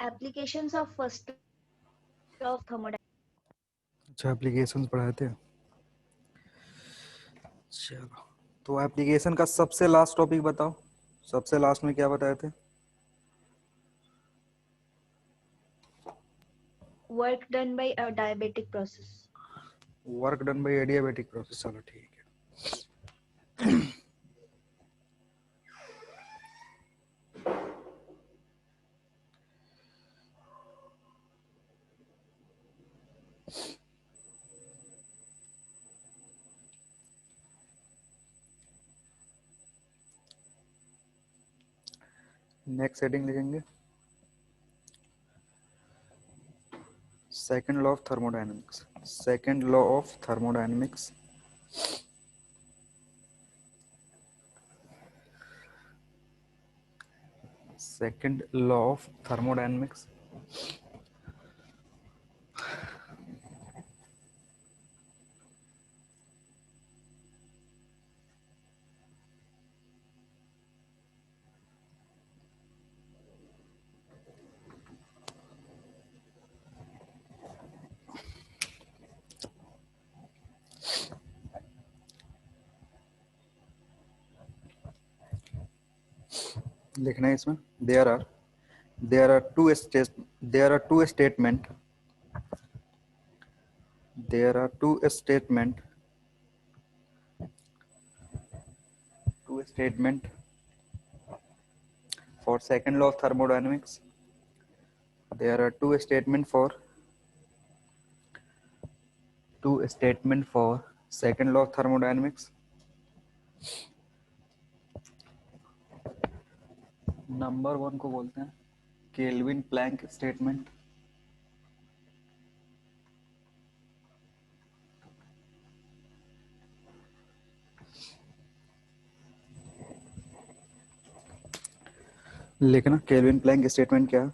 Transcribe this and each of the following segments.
applications of first law of thermodynamics. अच्छा, application पढ़ाए थे। चलो, तो एप्लीकेशन का सबसे लास्ट टॉपिक बताओ, सबसे लास्ट में क्या बताए थे? Work done by a diabetic process. Work done bye adiabatic process. चलो ठीक है। नेक्स्ट हेडिंग लिखेंगे second law of thermodynamics. Second law of thermodynamics. Second law of thermodynamics. लिखना है इसमें there are two state there are two statement there are two statement for second law of thermodynamics. There are two statement for second law of thermodynamics. Number one को बोलते हैं kelvin Planck statement. लिखना kelvin Planck statement क्या है?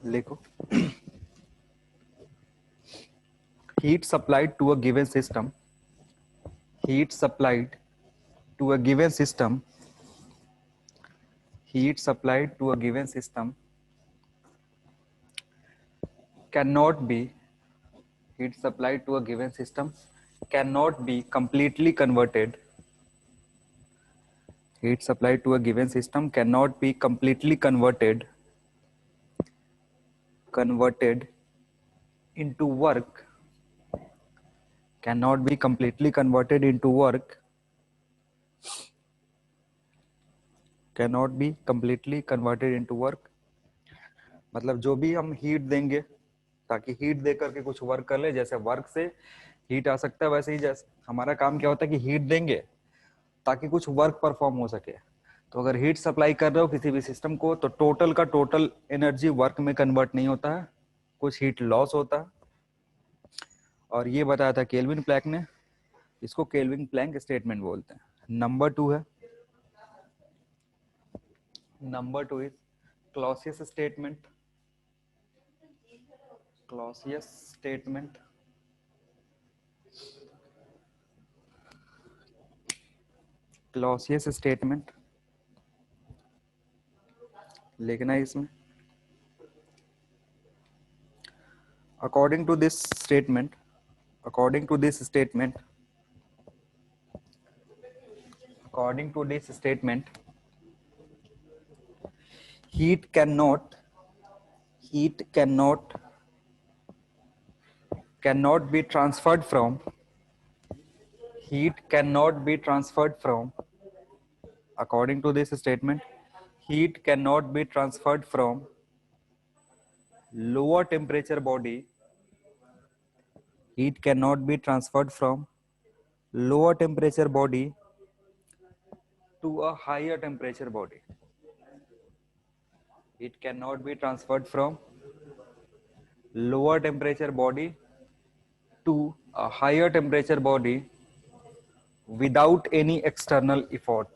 लिखो heat supplied to a given system heat supplied to a given system heat supplied to a given system cannot be heat supplied to a given system cannot be completely converted heat supplied to a given system cannot be completely converted into work cannot be completely converted into work cannot be completely converted into work मतलब जो भी हम heat देंगे ताकि heat दे करके कुछ work कर ले, जैसे वर्क से हीट आ सकता है, वैसे ही जैसे हमारा काम क्या होता है कि हीट देंगे ताकि कुछ वर्क परफॉर्म हो सके। तो अगर हीट सप्लाई कर रहे हो किसी भी सिस्टम को तो टोटल का टोटल एनर्जी वर्क में कन्वर्ट नहीं होता है, कुछ हीट लॉस होता है। और ये बताया था केल्विन प्लैंक ने, इसको केल्विन प्लैंक स्टेटमेंट बोलते हैं। नंबर टू है, number two is Clausius statement. Clausius statement Clausius statement लिखना है इसमें according to this statement according to this statement heat cannot be transferred from according to this statement heat cannot be transferred from lower temperature body heat cannot be transferred from lower temperature body to a higher temperature body it cannot be transferred from lower temperature body to a higher temperature body without any external effort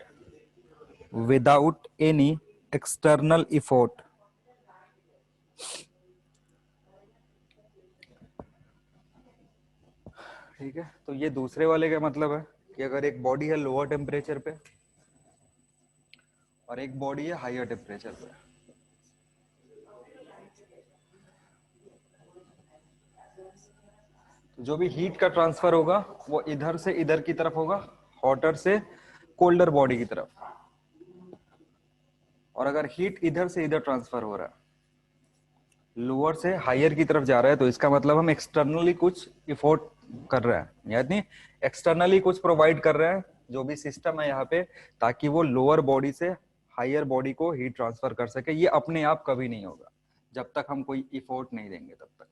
ठीक है। तो ये दूसरे वाले का मतलब है कि अगर एक बॉडी है लोअर टेम्परेचर पे और एक बॉडी है हायर टेम्परेचर पे। तो जो भी हीट का ट्रांसफर होगा वो इधर से इधर की तरफ होगा, हॉटर से कोल्डर बॉडी की तरफ। और अगर हीट इधर से इधर ट्रांसफर हो रहा है, लोअर से हायर की तरफ जा रहा है, तो इसका मतलब हम एक्सटर्नली कुछ इफोर्ट कर रहे हैं, यानी एक्सटर्नली कुछ प्रोवाइड कर रहे हैं जो भी सिस्टम है यहाँ पे, ताकि वो लोअर बॉडी से हायर बॉडी को हीट ट्रांसफर कर सके। ये अपने आप कभी नहीं होगा जब तक हम कोई इफोर्ट नहीं देंगे तब तक।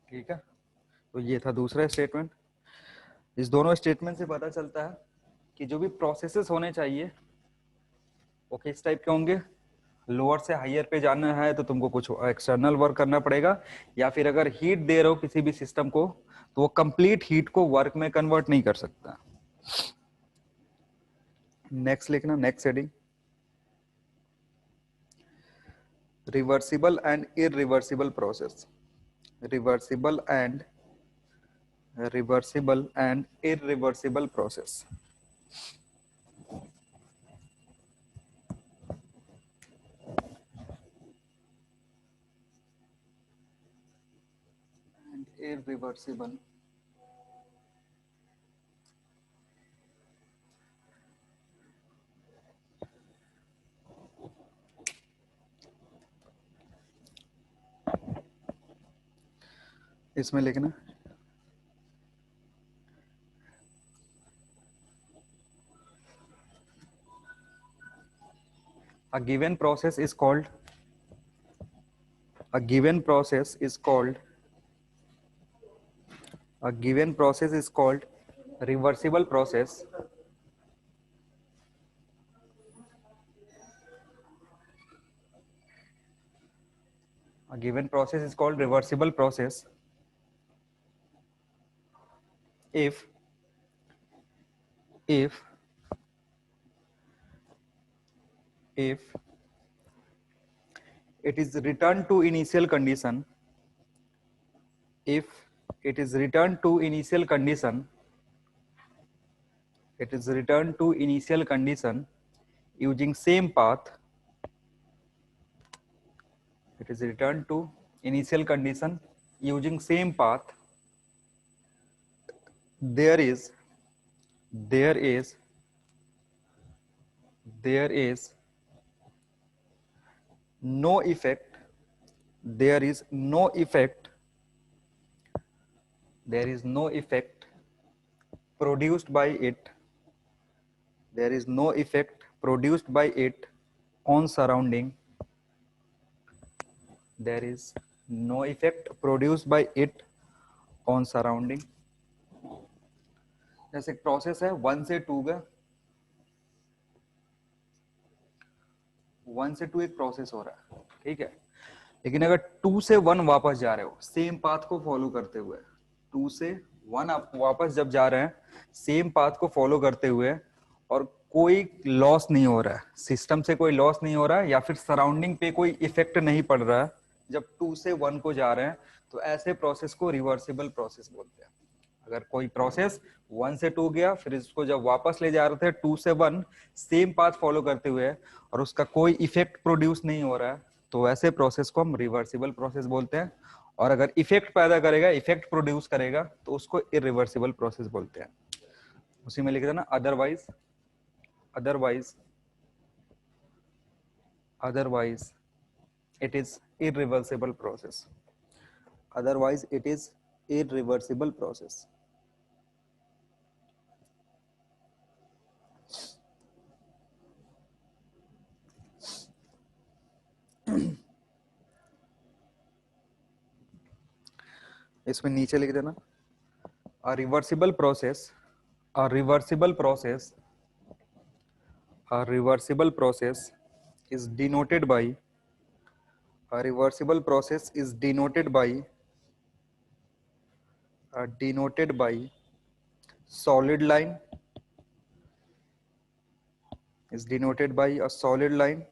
ठीक है, तो ये था दूसरा स्टेटमेंट। इस दोनों स्टेटमेंट से पता चलता है कि जो भी प्रोसेसेस होने चाहिए वो किस टाइप के होंगे। लोअर से हायर पे जाना है तो तुमको कुछ एक्सटर्नल वर्क करना पड़ेगा, या फिर अगर हीट दे रहे हो किसी भी सिस्टम को तो वो कंप्लीट हीट को वर्क में कन्वर्ट नहीं कर सकता। नेक्स्ट लिखना, next heading, reversible and irreversible process. Reversible and irreversible process. Irreversible इसमें लिखना, a given process is called a given process is called a given process is called reversible process. A given process is called reversible process if if if it is returned to initial condition, if it is returned to initial condition, it is returned to initial condition using same path, it is returned to initial condition using same path, there is there is there is no effect, there is no effect, there is no effect produced by it, there is no effect produced by it on surrounding, there is no effect produced by it on surrounding। जैसे एक process है 1 से 2 का, 1 से 2 एक process हो रहा है, ठीक है, लेकिन अगर 2 से 1 वापस जा रहे हो सेम पाथ को फॉलो करते हुए, 2 से 1 आप वापस जब जा रहे हैं सेम पाथ को फॉलो करते हुए, और कोई लॉस नहीं हो रहा है, सिस्टम से कोई लॉस नहीं हो रहा है, या फिर सराउंडिंग पे कोई इफेक्ट नहीं पड़ रहा है जब 2 से 1 को जा रहे हैं, तो ऐसे प्रोसेस को रिवर्सिबल प्रोसेस बोलते हैं। अगर कोई प्रोसेस 1 से 2 गया, फिर इसको जब वापस ले जा रहे थे 2 से 1 सेम पाथ फॉलो करते हुए, और उसका कोई इफेक्ट प्रोड्यूस नहीं हो रहा है, तो ऐसे प्रोसेस को हम रिवर्सिबल प्रोसेस बोलते हैं। और अगर इफेक्ट पैदा करेगा, इफेक्ट प्रोड्यूस करेगा, तो उसको इरिवर्सिबल प्रोसेस बोलते हैं। उसी में लिख देना otherwise, otherwise otherwise it is irreversible process, otherwise it is irreversible process. इसमें नीचे लिख देना a reversible process, a reversible process, a reversible process is denoted by, a reversible process is denoted by solid line, is denoted by a solid line,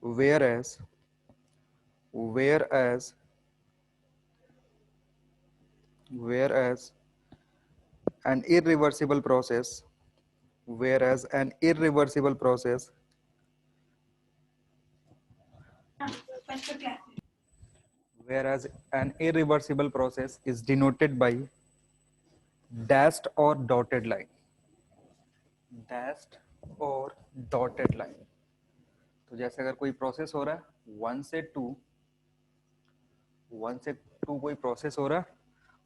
whereas an irreversible process whereas an irreversible process whereas an irreversible process is denoted by dashed or dotted line. Dashed और dotted line. तो जैसे अगर कोई process हो रहा है 1 से 2 कोई प्रोसेस हो रहा है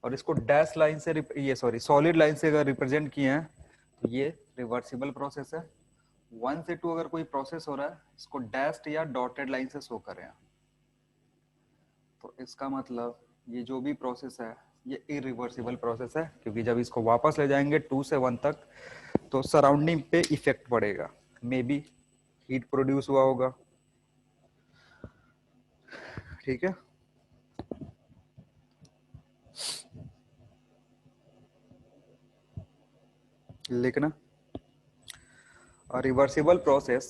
और इसको डैश लाइन से सॉलिड लाइन से अगर रिप्रेजेंट किए हैं तो ये रिवर्सिबल प्रोसेस है। 1 से 2 अगर कोई प्रोसेस हो रहा है इसको डैश्ड या डॉटेड लाइन से शो करें तो इसका मतलब ये जो भी प्रोसेस है ये इरिवर्सिबल प्रोसेस है, क्योंकि जब इसको वापस ले जाएंगे 2 से 1 तक तो सराउंडिंग पे इफेक्ट पड़ेगा, मे बी हीट प्रोड्यूस हुआ होगा। ठीक है, लिखना a reversible process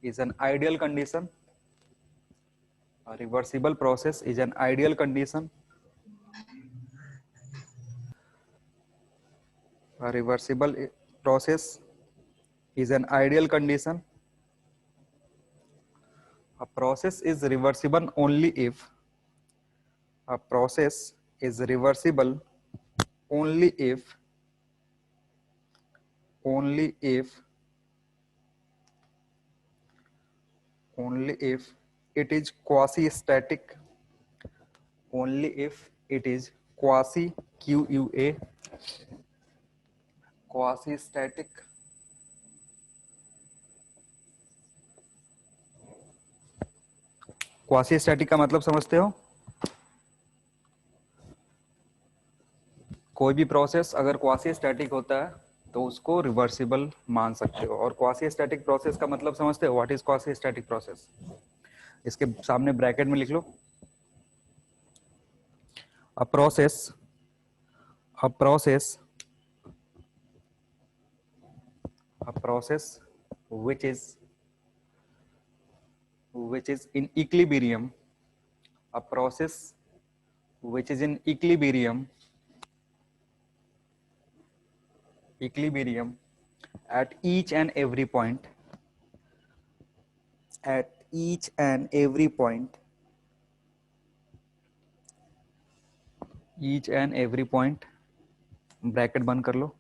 is an ideal condition. A reversible process is an ideal condition. A reversible process is an ideal condition. A process is reversible only if a process is reversible only if it is quasi-static, only if it is quasi-QUA, quasi-static, quasi-static का मतलब समझते हो? कोई भी process अगर quasi static होता है तो उसको रिवर्सिबल मान सकते हो। और क्वासी स्टैटिक प्रोसेस का मतलब समझते हो? What is quasi static process? इसके सामने ब्रैकेट में लिख लो, a process which is in equilibrium, a process which is in equilibrium at each and every point, bracket बंद कर लो।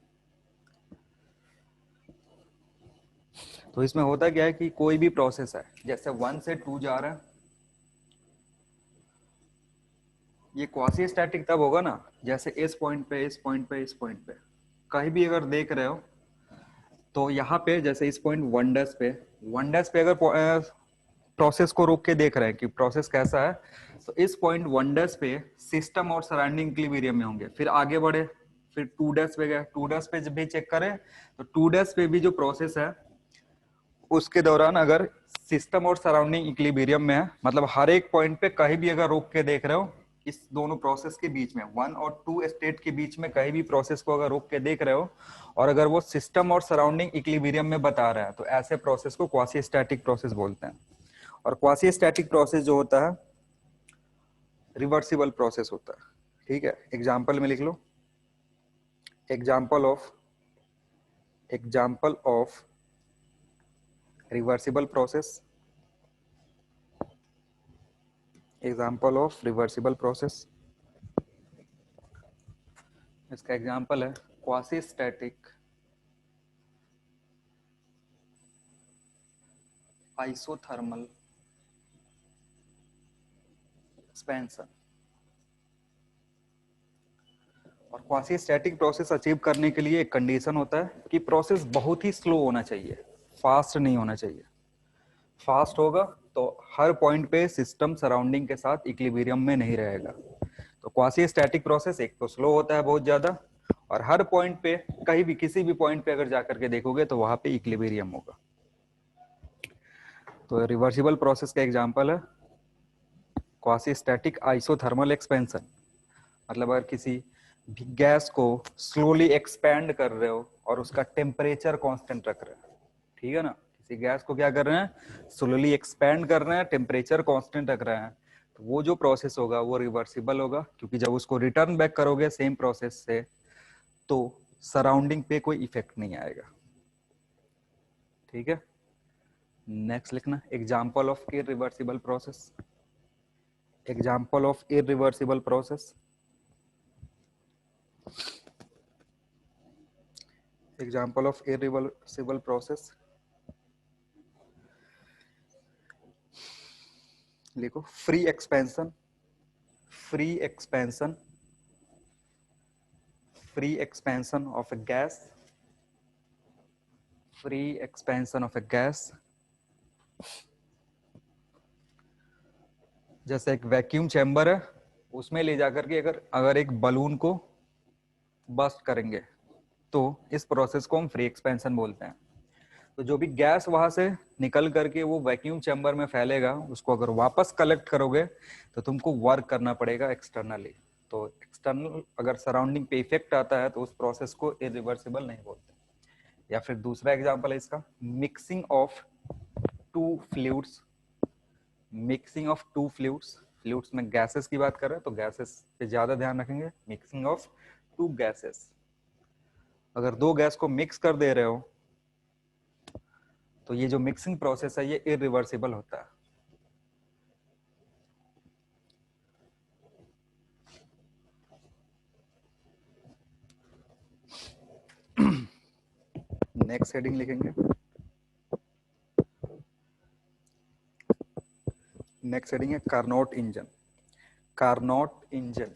तो इसमें होता क्या है कि कोई भी प्रोसेस है, जैसे 1 से 2 जा रहा है, ये क्वासी स्टैटिक तब होगा ना जैसे इस पॉइंट पे कहीं भी अगर देख रहे हो तो यहाँ पे जैसे इस पॉइंट 1 डैश पे अगर प्रोसेस को रोक के देख रहे हैं कि प्रोसेस कैसा है, तो इस पॉइंट 1 डैश पे सिस्टम और सराउंडिंग इक्विलिब्रियम में होंगे। फिर आगे बढ़े, फिर 2 डैश पे गए, 2 डैश पे जब भी चेक करें तो 2 डैश पे भी जो प्रोसेस है उसके दौरान अगर सिस्टम और सराउंडिंग इक्विलिब्रियम में है, मतलब हर एक पॉइंट पे कहीं भी अगर रोक के देख रहे हो, इस दोनों प्रोसेस के बीच में 1 और 2 स्टेट के बीच में कहीं भी प्रोसेस को अगर रोक के देख रहे हो और अगर वो सिस्टम और सराउंडिंग इक्विलिब्रियम में बता रहा है तो ऐसे प्रोसेस को क्वासी स्टैटिक प्रोसेस बोलते हैं। और क्वासी स्टैटिक प्रोसेस जो होता है रिवर्सिबल प्रोसेस होता है। ठीक है, एग्जाम्पल में लिख लो, example of reversible process, example of reversible process, इसका एग्जाम्पल है क्वासी स्टैटिक आइसोथर्मल एक्सपेंशन। और क्वासी स्टैटिक प्रोसेस अचीव करने के लिए एक कंडीशन होता है कि प्रोसेस बहुत ही स्लो होना चाहिए, फास्ट नहीं होना चाहिए। फास्ट होगा तो हर पॉइंट पे सिस्टम सराउंडिंग के साथ इक्विलिब्रियम में नहीं रहेगा। तो क्वासी स्टैटिक प्रोसेस एक तो स्लो होता है बहुत ज्यादा, और हर पॉइंट पे कहीं भी किसी भी पॉइंट पे अगर जाकर के देखोगे तो वहां पे इक्विलिब्रियम होगा। तो रिवर्सिबल प्रोसेस का एग्जांपल है क्वासी स्टैटिक आइसोथर्मल एक्सपेंशन। मतलब अगर किसी गैस को स्लोली एक्सपैंड कर रहे हो और उसका टेम्परेचर कांस्टेंट रख रहे हैं, ठीक है ना, किसी गैस को क्या कर रहे हैं, स्लोली एक्सपैंड कर रहे हैं, टेम्परेचर कांस्टेंट रख रहे हैं, तो वो जो प्रोसेस होगा वो रिवर्सिबल होगा, क्योंकि जब उसको रिटर्न बैक करोगे सेम प्रोसेस से तो सराउंडिंग पे कोई इफेक्ट नहीं आएगा। ठीक है, नेक्स्ट लिखना example of irreversible process. Example of irreversible process, example of irreversible process लिखो, free expansion, free expansion, free expansion of a gas, free expansion of a gas. जैसे एक वैक्यूम चैम्बर है, उसमें ले जाकर के अगर अगर एक बलून को बस्ट करेंगे तो इस प्रोसेस को हम फ्री एक्सपेंशन बोलते हैं। तो जो भी गैस वहां से निकल करके वो वैक्यूम चैम्बर में फैलेगा, उसको अगर वापस कलेक्ट करोगे तो तुमको वर्क करना पड़ेगा एक्सटर्नली। तो एक्सटर्नल अगर सराउंडिंग पे इफेक्ट आता है तो उस प्रोसेस को इरिवर्सिबल नहीं बोलते। या फिर दूसरा एग्जांपल है इसका, mixing of two fluids, mixing of two fluids. Fluids में गैसेस की बात कर रहे हैं तो गैसेस पे ज्यादा ध्यान रखेंगे। मिक्सिंग ऑफ टू गैसेस, अगर दो गैस को मिक्स कर दे रहे हो तो ये जो मिक्सिंग प्रोसेस है ये इरिवर्सिबल होता है। नेक्स्ट हेडिंग लिखेंगे, नेक्स्ट हेडिंग है Carnot engine. Carnot engine,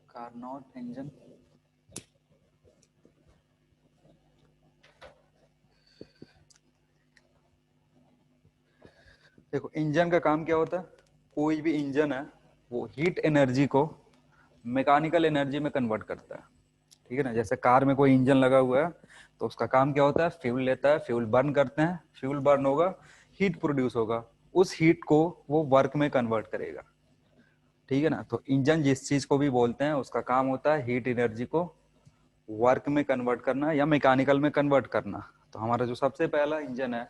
Carnot engine. देखो इंजन का काम क्या होता है, कोई भी इंजन है वो हीट एनर्जी को मैकेनिकल एनर्जी में कन्वर्ट करता है। ठीक है ना, जैसे कार में कोई इंजन लगा हुआ है तो उसका काम क्या होता है, फ्यूल लेता है, फ्यूल बर्न करते हैं, फ्यूल बर्न होगा, हीट प्रोड्यूस होगा, उस हीट को वो वर्क में कन्वर्ट करेगा। ठीक है ना, तो इंजन जिस चीज को भी बोलते हैं उसका काम होता है हीट एनर्जी को वर्क में कन्वर्ट करना या मैकेनिकल में कन्वर्ट करना। तो हमारा जो सबसे पहला इंजन है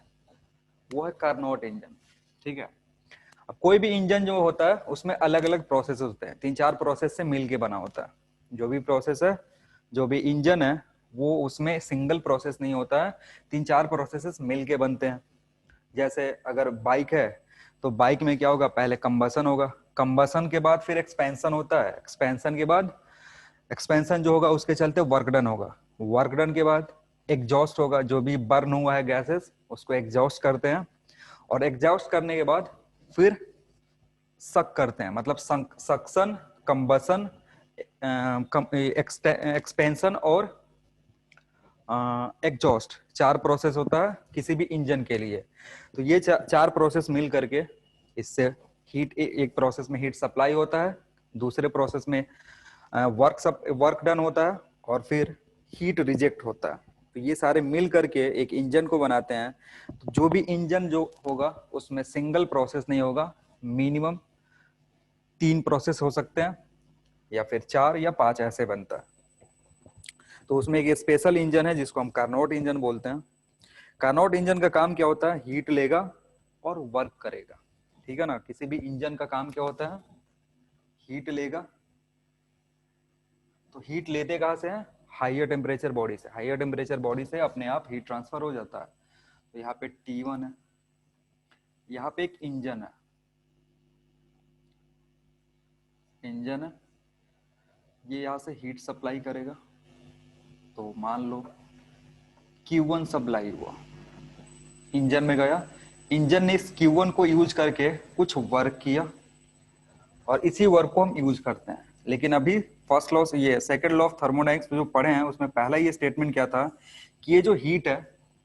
वो है कार्नोट इंजन। ठीक है, अब कोई भी इंजन जो होता है उसमें अलग अलग प्रोसेस होते हैं, तीन चार प्रोसेस से मिल के बना होता है। जो भी प्रोसेस है, जो भी इंजन है वो उसमें सिंगल प्रोसेस नहीं होता है, तीन चार प्रोसेसेस मिल के बनते हैं। जैसे अगर बाइक है तो बाइक में क्या होगा, पहले कंबसन होगा, कंबसन के बाद फिर एक्सपेंशन होता है, एक्सपेंशन के बाद एक्सपेंशन जो होगा उसके चलते वर्क डन होगा, वर्क डन के बाद एग्जॉस्ट होगा, जो भी बर्न हुआ है गैसेस उसको एग्जॉस्ट करते हैं, और एग्जॉस्ट करने के बाद फिर सक करते हैं, मतलब सक्शन, कंबसन, एक्सपेंशन और एग्जॉस्ट, चार प्रोसेस होता है किसी भी इंजन के लिए। तो ये चार प्रोसेस मिल करके इससे हीट, एक प्रोसेस में हीट सप्लाई होता है, दूसरे प्रोसेस में वर्क डन होता है, और फिर हीट रिजेक्ट होता है। तो ये सारे मिल करके एक इंजन को बनाते हैं। तो जो भी इंजन जो होगा उसमें सिंगल प्रोसेस नहीं होगा, मिनिमम तीन प्रोसेस हो सकते हैं या फिर चार या पांच, ऐसे बनता है। तो उसमें एक स्पेशल इंजन है जिसको हम कार्नोट इंजन बोलते हैं। कार्नोट इंजन का काम क्या होता है, हीट लेगा और वर्क करेगा। ठीक है ना, किसी भी इंजन का काम क्या होता है, हीट लेगा, तो हीट लेते कहां से है, हाइयर टेम्परेचर बॉडी से, हाइयर टेम्परेचर बॉडी से अपने आप हीट ट्रांसफर हो जाता है। तो यहाँ पे T1 है, यहाँ पे एक इंजन है, इंजन है, ये यहाँ से हीट सप्लाई करेगा। तो मान लो Q1 सप्लाई हुआ, इंजन में गया, इंजन ने इस Q1 को यूज करके कुछ वर्क किया और इसी वर्क को हम यूज करते हैं। लेकिन अभी फर्स्ट लॉ, ये सेकंड लॉ ऑफ थर्मोडायनेमिक्स जो पढ़े हैं उसमें पहला ये स्टेटमेंट क्या था कि ये जो हीट है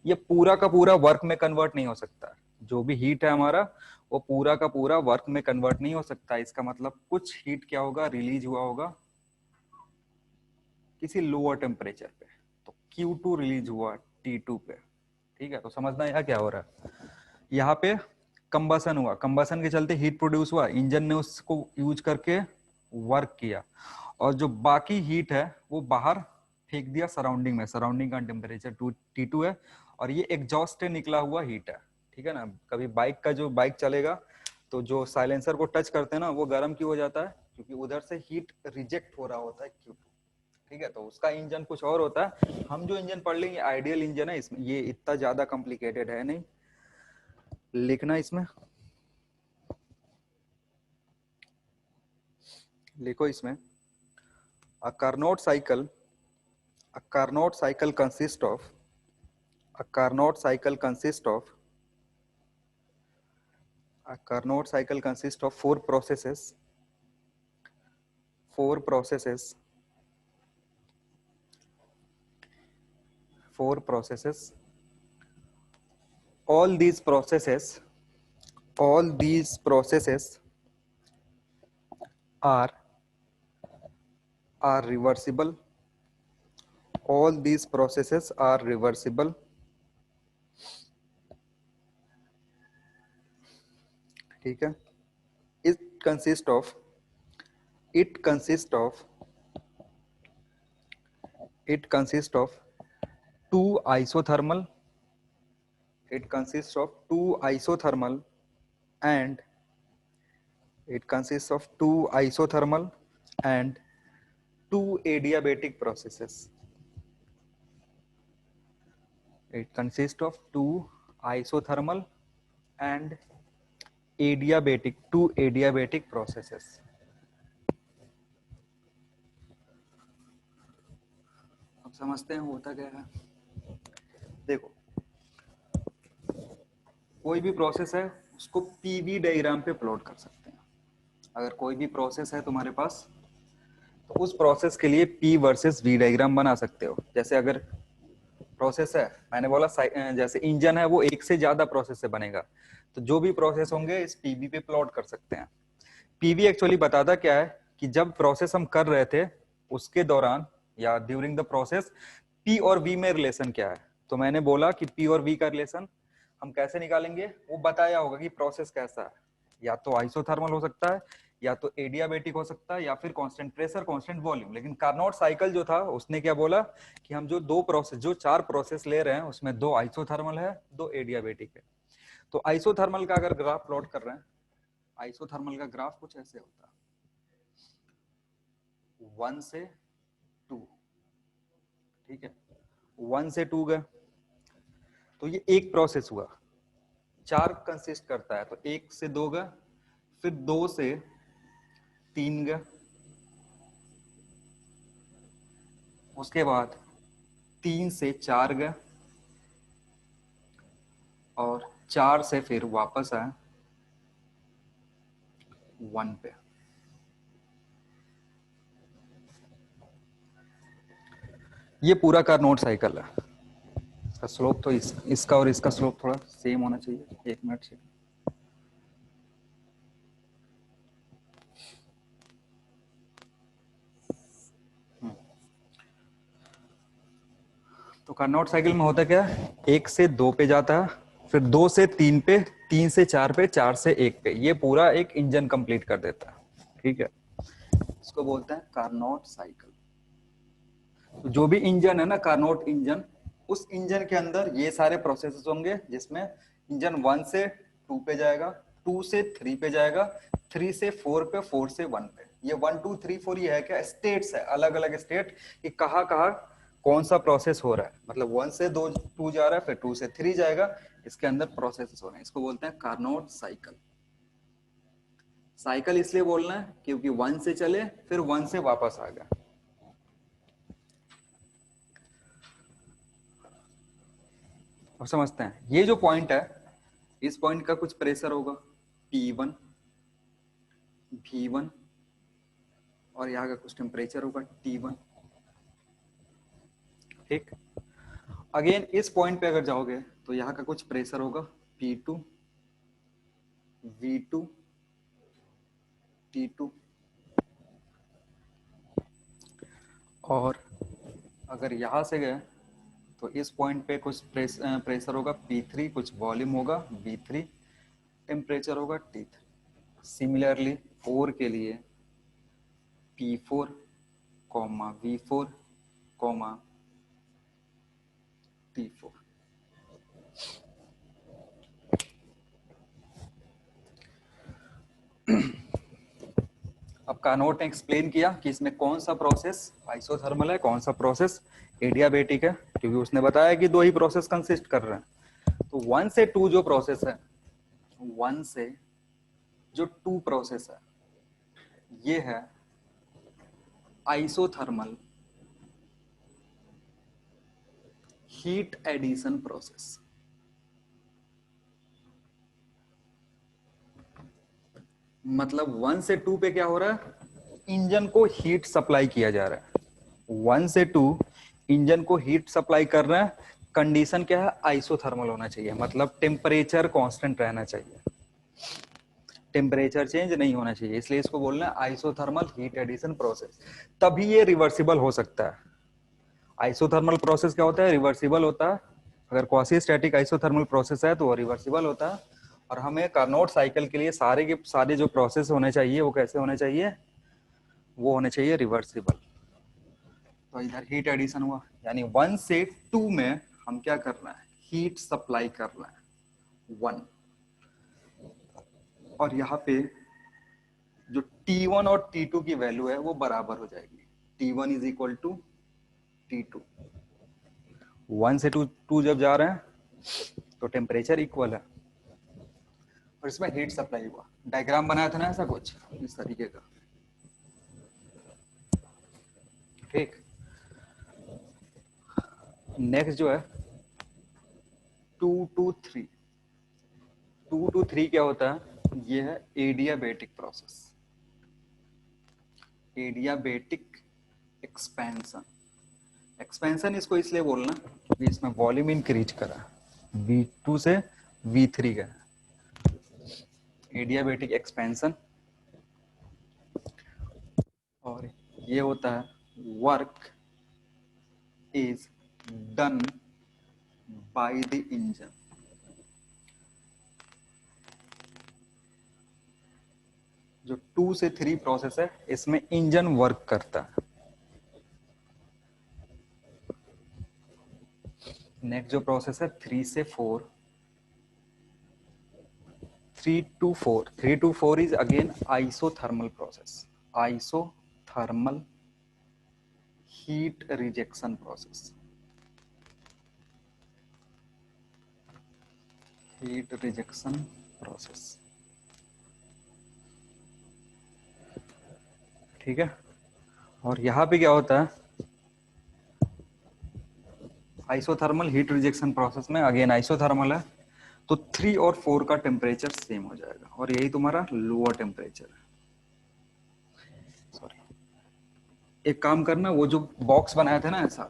ये पूरा का पूरा वर्क में कन्वर्ट नहीं हो सकता। जो भी हीट है हमारा वो पूरा का पूरा वर्क में कन्वर्ट नहीं हो सकता। इसका मतलब कुछ हीट क्या होगा, रिलीज हुआ होगा किसी लोअर टेम्परेचर पे, तो Q2 रिलीज हुआ T2 पे। ठीक है, तो समझना यहाँ क्या हो रहा है, यहाँ पे कंबसन हुआ, कंबसन के चलते हीट प्रोड्यूस हुआ, इंजन ने उसको यूज करके वर्क किया, और जो बाकी हीट है वो बाहर फेंक दिया सराउंडिंग में। सराउंडिंग का टेम्परेचर T2 है, और ये एग्जॉस्ट से निकला हुआ हीट है। ठीक है ना, कभी बाइक चलेगा तो जो साइलेंसर को टच करते हैं ना वो गर्म क्यों हो जाता है, क्योंकि उधर से हीट रिजेक्ट हो रहा होता है Q2। ठीक है, तो उसका इंजन कुछ और होता है। हम जो इंजन पढ़ लेंगे आइडियल इंजन है, इसमें ये इतना ज्यादा कॉम्प्लिकेटेड है नहीं लिखना। इसमें लिखो इसमें, a Carnot cycle a Carnot cycle consists of a Carnot cycle consists of a Carnot cycle consists of four processes, four processes, four processes. All these processes, all these processes are reversible. All these processes are reversible. ठीक है, it consists of it consists of it consists of two isothermal it consists of two isothermal and it consists of two isothermal and two adiabatic processes. It consists of two isothermal and two adiabatic processes. अब समझते हैं होता क्या है। देखो, कोई भी process है उसको पीवी डायग्राम पे प्लॉट कर सकते हैं। अगर कोई भी प्रोसेस है तुम्हारे पास तो उस प्रोसेस के लिए पी वर्सेस वी डायग्राम बना सकते हो। जैसे अगर प्रोसेस है, मैंने बोला जैसे इंजन है वो एक से ज्यादा प्रोसेस से बनेगा, तो जो भी प्रोसेस होंगे इस पीवी पे प्लॉट कर सकते हैं। पीवी एक्चुअली बताता क्या है कि जब प्रोसेस हम कर रहे थे उसके दौरान या ड्यूरिंग द प्रोसेस पी और वी में रिलेशन क्या है। तो मैंने बोला कि पी और वी का रिलेशन हम कैसे निकालेंगे, वो बताया होगा कि प्रोसेस कैसा है, या तो आइसोथर्मल हो सकता है, या तो एडियाबेटिक हो सकता है, या फिर कांस्टेंट प्रेशर कांस्टेंट वॉल्यूम। लेकिन कार्नोट साइकिल जो था उसने क्या बोला कि हम जो चार प्रोसेस ले रहे हैं उसमें दो आइसोथर्मल है, दो एडियाबेटिक है। तो आइसोथर्मल का अगर ग्राफ प्लॉट कर रहे हैं, आइसोथर्मल का ग्राफ कुछ ऐसे होता है, 1 से 2। ठीक है, 1 से 2 गए तो ये एक प्रोसेस हुआ, चार कंसिस्ट करता है, तो 1 से 2 गए, फिर 2 से 3 गए, उसके बाद 3 से 4 गए, और 4 से फिर वापस आए 1 पे। ये पूरा कार्नोट साइकिल है। इसका स्लोप तो इसका और इसका स्लोप थोड़ा सेम होना चाहिए। 1 मिनट से तो कार्नोट साइकिल में होता क्या है, 1 से 2 पे जाता है, फिर 2 से 3 पे, 3 से 4 पे, 4 से 1 पे, ये पूरा एक इंजन कंप्लीट कर देता है। ठीक है, इसको बोलते हैं कार्नोट साइकिल। तो जो भी इंजन है ना कार्नोट इंजन, उस इंजन के अंदर ये सारे प्रोसेसेस होंगे, जिसमें इंजन 1 से 2 पे जाएगा, 2 से 3 पे जाएगा, 3 से 4 पे, 4 से 1 पे। ये 1 2 3 4 ये है क्या, स्टेट्स है, अलग अलग स्टेट कि कहाँ कहाँ कौन सा प्रोसेस हो रहा है। मतलब 1 से 2 जा रहा है, फिर 2 से 3 जाएगा, इसके अंदर प्रोसेस हो रहे हैं। इसको बोलते हैं कार्नोट साइकिल। साइकिल इसलिए बोलना है क्योंकि 1 से चले फिर 1 से वापस आ गया। अब समझते हैं, ये जो पॉइंट है इस पॉइंट का कुछ प्रेशर होगा P1 V1, और यहाँ का कुछ टेम्परेचर होगा T1। ठीक, अगेन इस पॉइंट पे अगर जाओगे तो यहाँ का कुछ प्रेशर होगा P2 V2 T2, और अगर यहां से गए तो इस पॉइंट पे कुछ प्रेशर होगा P3, कुछ वॉल्यूम होगा V3, टेम्परेचर होगा T3। सिमिलरली 4 के लिए P4 comma V4 comma T4। अब कार्नोट ने एक्सप्लेन किया कि इसमें कौन सा प्रोसेस आइसोथर्मल है, कौन सा प्रोसेस एडियाबेटिक है, क्योंकि उसने बताया कि दो ही प्रोसेस कंसिस्ट कर रहे हैं। तो 1 से 2 जो प्रोसेस है, 1 से जो 2 प्रोसेस है, ये है आइसोथर्मल हीट एडिशन प्रोसेस। मतलब 1 से 2 पे क्या हो रहा है, इंजन को हीट सप्लाई किया जा रहा है। 1 से 2 इंजन को हीट सप्लाई कर रहा है। कंडीशन क्या है, आइसोथर्मल होना चाहिए, मतलब टेम्परेचर कांस्टेंट रहना चाहिए, टेम्परेचर चेंज नहीं होना चाहिए, इसलिए इसको बोलना है आइसोथर्मल हीट एडिशन प्रोसेस। तभी ये रिवर्सिबल हो सकता है। आइसोथर्मल प्रोसेस क्या होता है, रिवर्सिबल होता है। अगर क्वासी स्टैटिक आइसोथर्मल प्रोसेस है तो वो रिवर्सिबल होता है। और हमें कार्नोट साइकिल के लिए सारे के सारे जो प्रोसेस होने चाहिए वो कैसे होने चाहिए, वो होने चाहिए रिवर्सिबल। तो इधर हीट एडिशन हुआ, यानी 1 से 2 में हम क्या कर रहे हैं, हीट सप्लाई कर रहे हैं 1। और यहाँ पे जो T1 और T2 की वैल्यू है वो बराबर हो जाएगी। T1 is equal to T2। 1 से 2 जब जा रहे हैं तो टेम्परेचर इक्वल है और इसमें हीट सप्लाई हुआ। डायग्राम बनाया था ना ऐसा कुछ इस तरीके का, ठीक। नेक्स्ट जो है 2 to 3। 2 to 3 क्या होता है, ये है adiabatic process, adiabatic expansion. Expansion इसको इसलिए बोलना कि इसमें वॉल्यूम इंक्रीज करा, V2 से V3 का एडियाबेटिक एक्सपेंशन। और ये होता है work is done by the engine. जो 2 से 3 प्रोसेस है इसमें इंजन वर्क करता है। नेक्स्ट जो प्रोसेस है 3 से 4, 3 to 4, 3 to 4 is again isothermal process, isothermal heat rejection process, heat rejection process, ठीक है। और यहाँ पे क्या होता है, आइसोथर्मल हीट रिजेक्शन प्रोसेस में अगेन आइसोथर्मल है, तो 3 और 4 का टेम्परेचर सेम हो जाएगा और यही तुम्हारा लोअर टेम्परेचर है। सॉरी, एक काम करना, वो जो बॉक्स बनाया था ना ऐसा,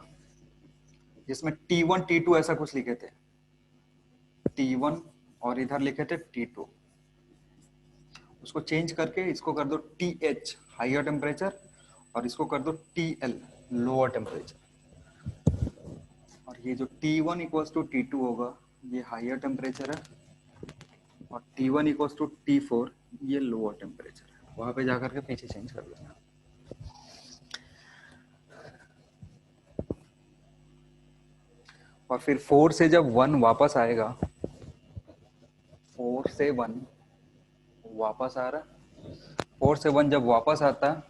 जिसमें T1 T2 ऐसा कुछ लिखे थे, T1 और इधर लिखे थे T2, उसको चेंज करके इसको कर दो TH हाइयर टेम्परेचर और इसको कर दो TL लोअर टेम्परेचर। और ये जो T1 इक्वल्स टू T2 होगा ये हाइयर टेम्परेचर है और T1 इक्वल्स टू T4 ये लोअर टेम्परेचर है। वहां पे जाकर के पीछे चेंज कर लेना। और फिर 4 से जब 1 वापस आएगा, 4 से 1 वापस आ रहा है, 4 से 1 जब वापस आता है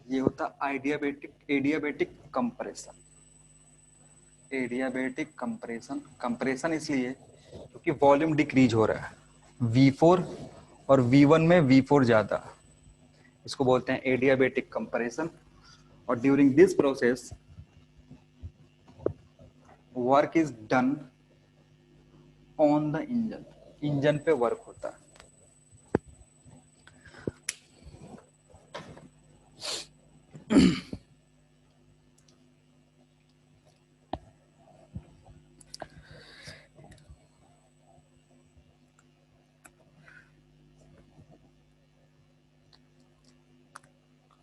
ये होता adiabatic adiabatic compression. Adiabatic compression, compression इसलिए क्योंकि वॉल्यूम डिक्रीज हो रहा है V4 और V1 में V4 ज्यादा, इसको बोलते हैं एडियाबेटिक कंप्रेशन। और during this process work is done on the engine, engine पे वर्क होता है।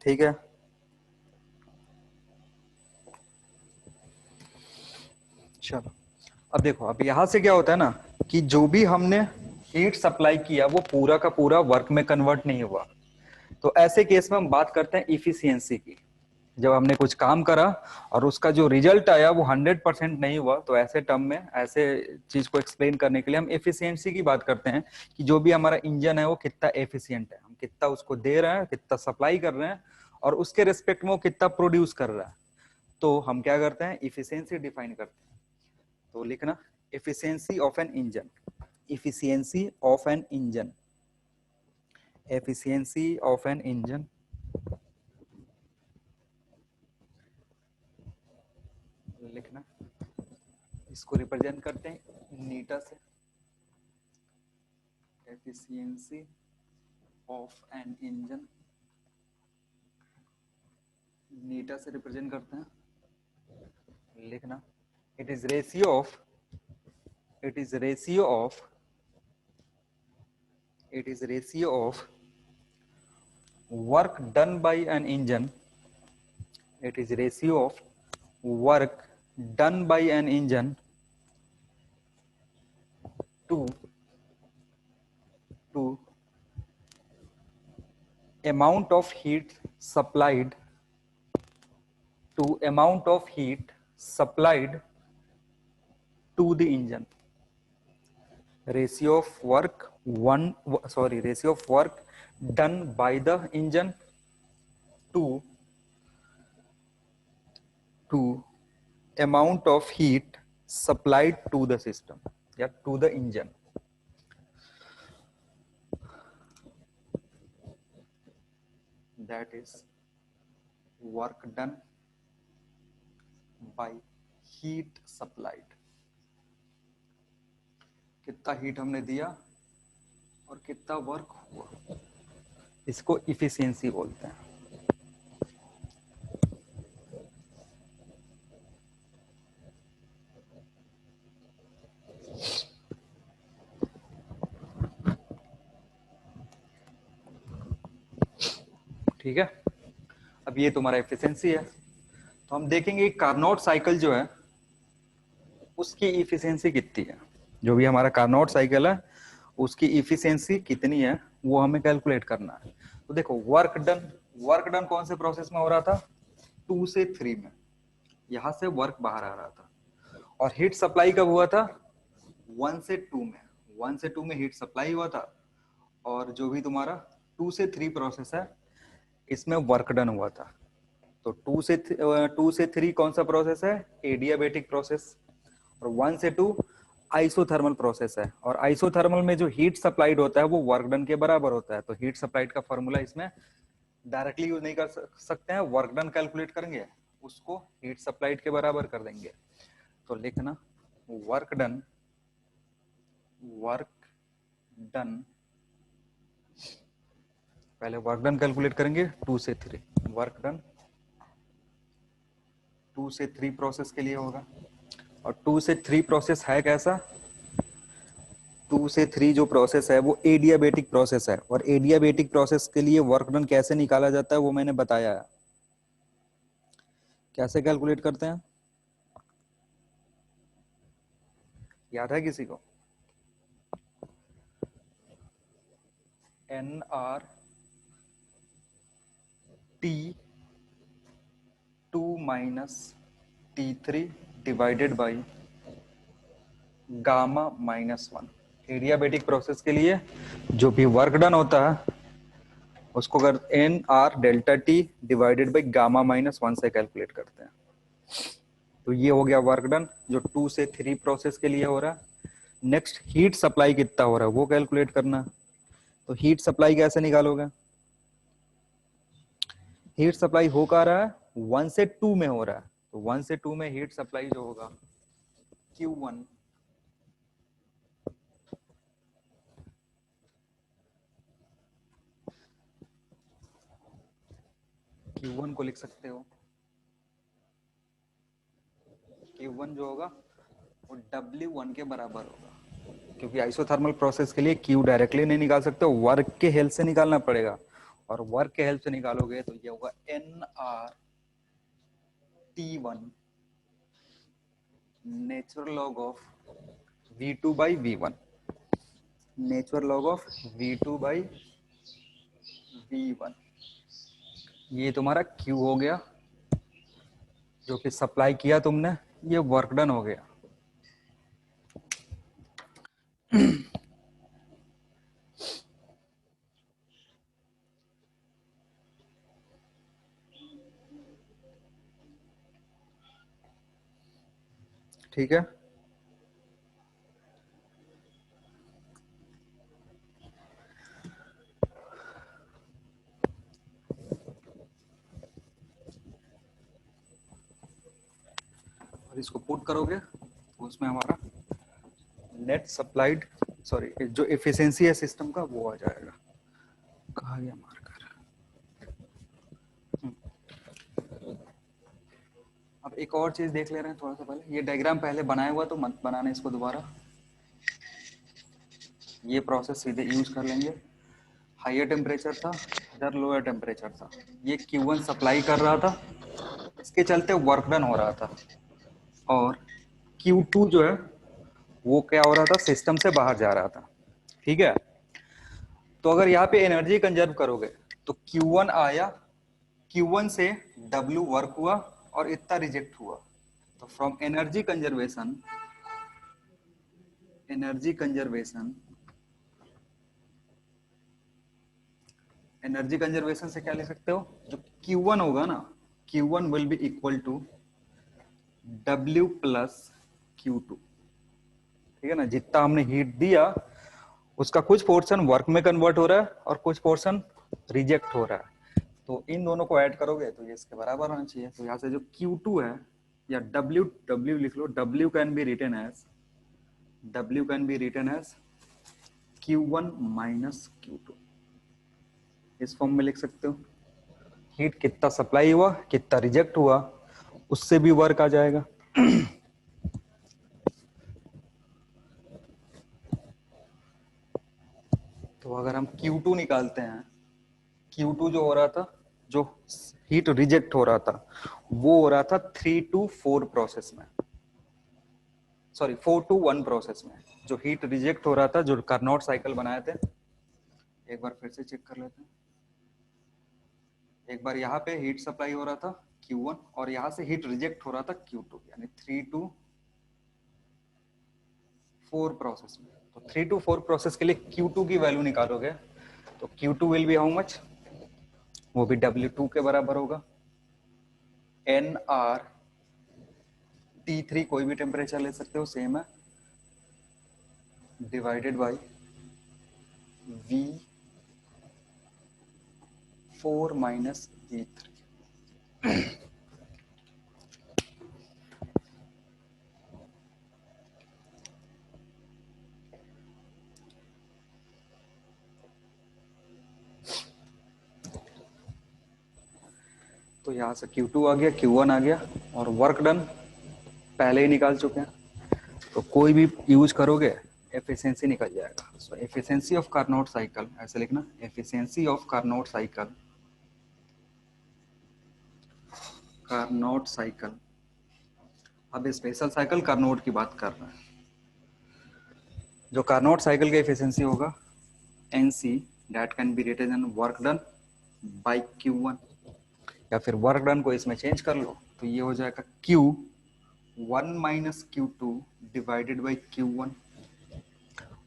ठीक है, चलो अब देखो, अब यहाँ से क्या होता है ना कि जो भी हमने हीट सप्लाई किया वो पूरा का पूरा वर्क में कन्वर्ट नहीं हुआ। तो ऐसे केस में हम बात करते हैं इफिशियंसी की। जब हमने कुछ काम करा और उसका जो रिजल्ट आया वो 100% नहीं हुआ, तो ऐसे टर्म में, ऐसे चीज को एक्सप्लेन करने के लिए हम एफिशिएंसी की बात करते हैं कि जो भी हमारा इंजन है वो कितना एफिशिएंट है, हम कितना उसको दे रहे हैं, कितना सप्लाई कर रहे हैं, और उसके रिस्पेक्ट में वो कितना प्रोड्यूस कर रहा है। तो हम क्या करते हैं, इफिशियंसी डिफाइन करते हैं। तो लिखना efficiency of an engine, efficiency of an engine, efficiency of an engine लिखना, इसको रिप्रेजेंट करते हैं नीटा से, एफिशिएंसी ऑफ एन इंजन नीटा से रिप्रेजेंट करते हैं। लिखना it is ratio of, it is ratio of, it is ratio of work done by an engine, it is ratio of work done by an engine to amount of heat supplied, to amount of heat supplied to the engine. Ratio of work ratio of work done by the engine to amount of heat supplied to the system, yeah, to the engine. That is work done by heat supplied, कितना heat हमने दिया और कितना work हुआ, इसको efficiency बोलते हैं। ठीक है, अब ये तुम्हारा एफिशिएंसी है। तो हम देखेंगे कार्नोट साइकिल जो है उसकी इफिशियंसी कितनी है। जो भी हमारा कार्नोट साइकिल है उसकी इफिशियंसी कितनी है वो हमें कैलकुलेट करना है। तो देखो वर्क डन, वर्क डन कौन से प्रोसेस में हो रहा था, 2 से 3 में, यहां से वर्क बाहर आ रहा था। और हीट सप्लाई कब हुआ था, 1 से 2 में, 1 से 2 में हीट सप्लाई हुआ था। और जो भी तुम्हारा 2 से 3 प्रोसेस है इसमें वर्क डन हुआ था। तो 2 से 3 कौन सा प्रोसेस है, एडियाबेटिक प्रोसेस। और 1 से 2 आइसोथर्मल प्रोसेस है। और आइसोथर्मल में जो हीट सप्लाइड होता है वो वर्क डन के बराबर होता है। तो हीट सप्लाइड का फॉर्मूला इसमें डायरेक्टली यूज नहीं कर सकते हैं, वर्क डन कैलकुलेट करेंगे उसको हीट सप्लाइड के बराबर कर देंगे। तो लिखना वर्क डन, वर्क डन, पहले वर्क डन कैलकुलेट करेंगे 2 से 3, वर्क डन 2 से 3 प्रोसेस के लिए होगा। और 2 से 3 प्रोसेस है कैसा, 2 से 3 जो प्रोसेस है वो एडियाबेटिक प्रोसेस है। और एडियाबेटिक प्रोसेस के लिए वर्क डन कैसे निकाला जाता है वो मैंने बताया है। कैसे कैलकुलेट करते हैं, याद है किसी को, NR T2 minus T3 divided by gamma -1। Adiabatic process के लिए जो भी वर्क डन होता है उसको अगर NR delta T divided by gamma -1 से कैलकुलेट करते हैं। तो ये हो गया वर्क डन जो 2 से 3 प्रोसेस के लिए हो रहा है। नेक्स्ट हीट सप्लाई कितना हो रहा है वो कैलकुलेट करना। तो हीट सप्लाई कैसे निकालोगे, हीट सप्लाई हो का रहा है 1 से 2 में हो रहा है। तो 1 से 2 में हीट सप्लाई जो होगा Q1 Q1 को लिख सकते हो, Q1 जो होगा वो W1 के बराबर होगा। क्योंकि आइसोथर्मल प्रोसेस के लिए Q डायरेक्टली नहीं निकाल सकते, वर्क के हेल्प से निकालना पड़ेगा। और वर्क के हेल्प से निकालोगे तो ये होगा NR T1 natural log of V2 by V1, natural log of V2 by V1, ये तुम्हारा Q हो गया जो कि सप्लाई किया तुमने, ये वर्क डन हो गया। ठीक है, और इसको पुट करोगे तो उसमें हमारा नेट सप्लाइड, सॉरी जो एफिशिएंसी है सिस्टम का वो आ जाएगा। कहाँ गया मार्कर? अब एक और चीज देख ले रहे हैं थोड़ा सा पहले, ये डायग्राम पहले बनाया हुआ तो मत बनाना इसको दोबारा, ये प्रोसेस सीधे यूज कर लेंगे। हायर टेम्परेचर था, इधर लोअर टेम्परेचर था, ये Q1 सप्लाई कर रहा था, इसके चलते वर्क डन हो रहा था, और Q2 जो है वो क्या हो रहा था, सिस्टम से बाहर जा रहा था। ठीक है, तो अगर यहाँ पे एनर्जी कंजर्व करोगे तो Q1 आया, Q1 से W वर्क हुआ और इतना रिजेक्ट हुआ। तो from energy conservation, energy conservation, energy conservation से क्या ले सकते हो, जो Q1 होगा ना, Q1 will be equal to W plus Q2। ठीक है ना, जितना हमने हीट दिया उसका कुछ पोर्शन वर्क में कन्वर्ट हो रहा है और कुछ पोर्शन रिजेक्ट हो रहा है, तो इन दोनों को ऐड करोगे तो ये इसके बराबर होना चाहिए। तो यहाँ से जो Q2 है, या W लिख लो, W can be written as, W can be written as Q1 minus Q2, इस फॉर्म में लिख सकते हो। हीट कितना सप्लाई हुआ, कितना रिजेक्ट हुआ, उससे भी वर्क आ जाएगा। तो अगर हम Q2 निकालते हैं, Q2 जो हो रहा था, जो हीट रिजेक्ट हो रहा था, वो हो रहा था 3 to 4 प्रोसेस में, सॉरी 4 to 1 प्रोसेस में। जो हीट रिजेक्ट हो रहा था, जो कार्नोट साइकिल बनाए थे, एक बार फिर से चेक कर लेते हैं। एक बार यहाँ पे हीट सप्लाई हो रहा था Q1 और यहाँ से हीट रिजेक्ट हो रहा था Q2, यानी 3 to 4 प्रोसेस में। तो 3 to 4 प्रोसेस के लिए Q2 की वैल्यू निकालोगे तो Q2 will be how much, वो भी W2 के बराबर होगा, NR T3 कोई भी टेम्परेचर ले सकते हो, सेम है, divided by V4 minus V3। तो यहाँ से Q2 आ गया, Q1 आ गया, और वर्क डन पहले ही निकाल चुके हैं, तो कोई भी यूज करोगे एफिशिएंसी निकल जाएगा। So efficiency of Carnot cycle ऐसे लिखना, efficiency of Carnot cycle, Carnot cycle, अब स्पेशल साइकिल कार्नोट की बात कर रहे हैं। जो कार्नोट साइकिल का एफिशिएंसी होगा NC, that can be written an work done by Q1, या फिर वर्क डन को इसमें चेंज कर लो तो ये हो जाएगा Q1 minus Q2 divided by Q1,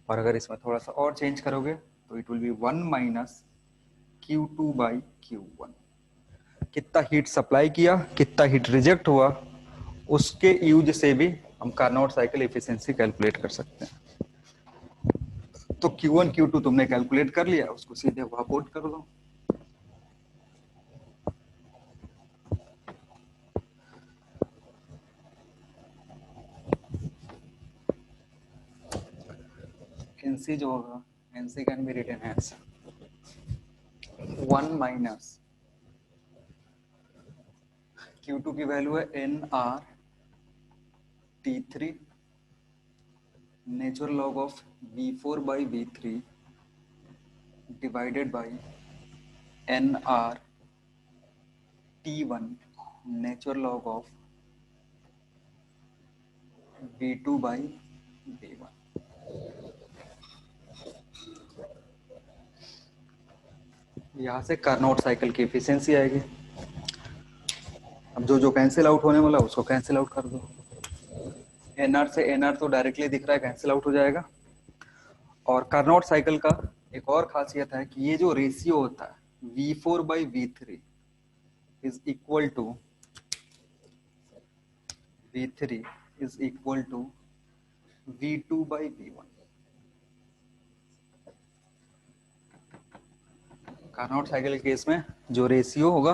और अगर इसमें थोड़ा सा और चेंज करोगे तो it will be 1 minus Q2 by Q1। कितना हीट सप्लाई किया, कितना हीट रिजेक्ट हुआ, उसके यूज से भी हम कार्नोट साइकिल एफिशिएंसी कैलकुलेट कर सकते हैं। तो Q1 Q2 तुमने कैलकुलेट कर लिया, उसको सीधे वहां पुट कर दो। NC जो होगा, NC can be written as 1 minus Q2 की वैल्यू है NR T3, natural log of V4 by V3 divided by NR T1, natural log of V2 by V1। यहाँ से कार्नोट साइकिल की एफिशिएंसी आएगी। अब जो जो कैंसिल आउट होने वाला उसको कैंसिल आउट कर दो। एनआर से एनआर तो डायरेक्टली दिख रहा है, कैंसिल आउट हो जाएगा। और कार्नोट साइकिल का एक और खासियत है कि ये जो रेशियो होता है V4 by V3 is equal to V3 is equal to V2 by V1। Carnot cycle के केस में जो रेशियो होगा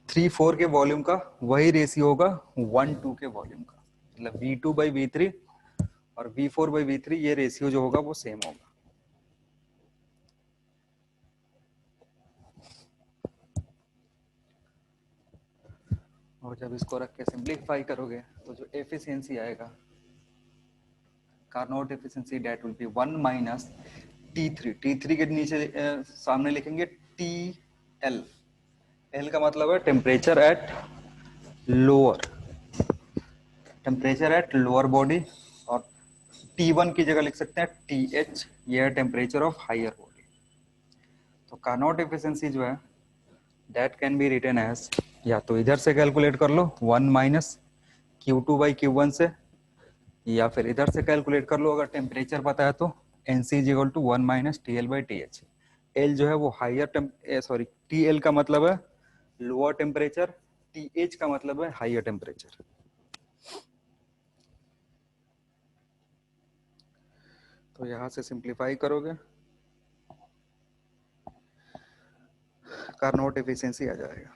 3-4 के वॉल्यूम का वही रेशियो होगा 1-2 के वॉल्यूम का। मतलब V2 बाई V3 और V4 बाई V3 ये रेशियो जो होगा वो सेम होगा। और जब इसको रख के सिंप्लीफाई करोगे तो जो एफिशिएंसी आएगा Carnot efficiency that will be 1 minus T3। T3 के नीचे सामने लिखेंगे TL। L का मतलब है टेम्परेचर एट लोअर बॉडी, और T1 की जगह लिख सकते हैं TH, ये है टेम्परेचर ऑफ हायर बॉडी। तो कार्नोट एफिशिएंसी जो है that can be written as, या तो इधर से कैलकुलेट कर लो 1 माइनस Q2 बाई Q1 से, या फिर इधर से कैलकुलेट कर लो अगर टेम्परेचर पता है तो NC is equal to 1 minus TL by TH। L जो है वो हायर सॉरी TL का मतलब है लोअर टेम्परेचर, TH का मतलब है हायर टेम्परेचर। तो यहां से सिंप्लीफाई करोगे कार्नोट एफिशिएंसी आ जाएगा।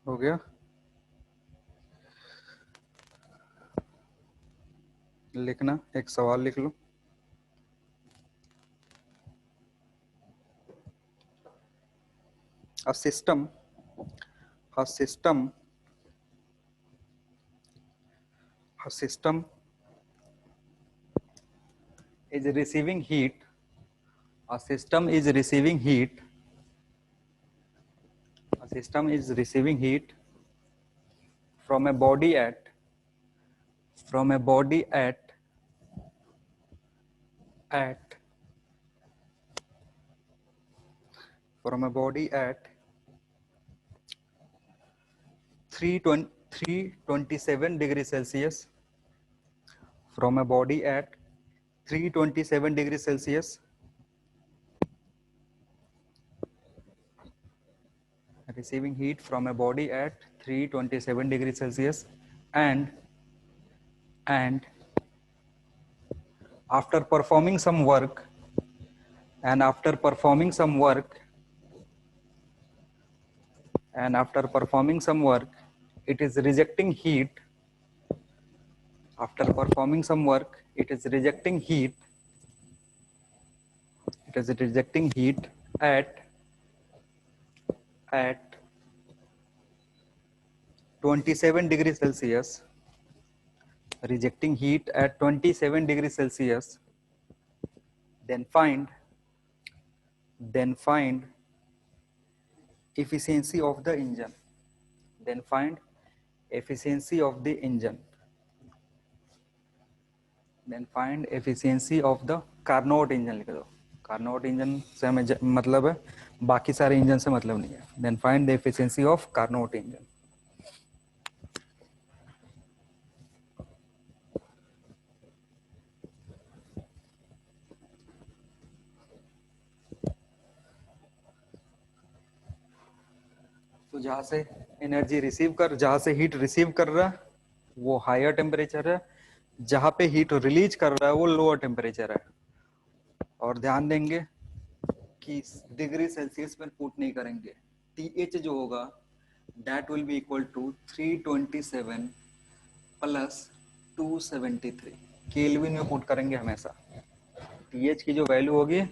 हो गया? लिखना, एक सवाल लिख लो। A system a system a system is receiving heat a system is receiving heat a system is receiving heat from a body at from a body at from a body at 327 degrees Celsius, from a body at 327 degrees Celsius, receiving heat from a body at 327 degrees Celsius, and after performing some work and after performing some work it is rejecting heat. After performing some work it is rejecting heat at 27 degrees Celsius, rejecting heat at 27 degrees Celsius. Then find efficiency of the engine. Then find efficiency of the engine. Then find efficiency of the Carnot engine लिख दो। Carnot engine से हमें मतलब है, बाकी सारे engine से मतलब नहीं है। Then find the efficiency of Carnot engine. तो जहां से एनर्जी रिसीव कर, जहां से हीट रिसीव कर रहा है वो हायर टेम्परेचर है, जहां पे हीट रिलीज कर रहा है वो लोअर टेम्परेचर है। और ध्यान देंगे कि डिग्री सेल्सियस में पुट नहीं करेंगे। TH जो होगा that will be equal to 327 plus 273 Kelvin में पुट करेंगे हमेशा। TH की जो वैल्यू होगी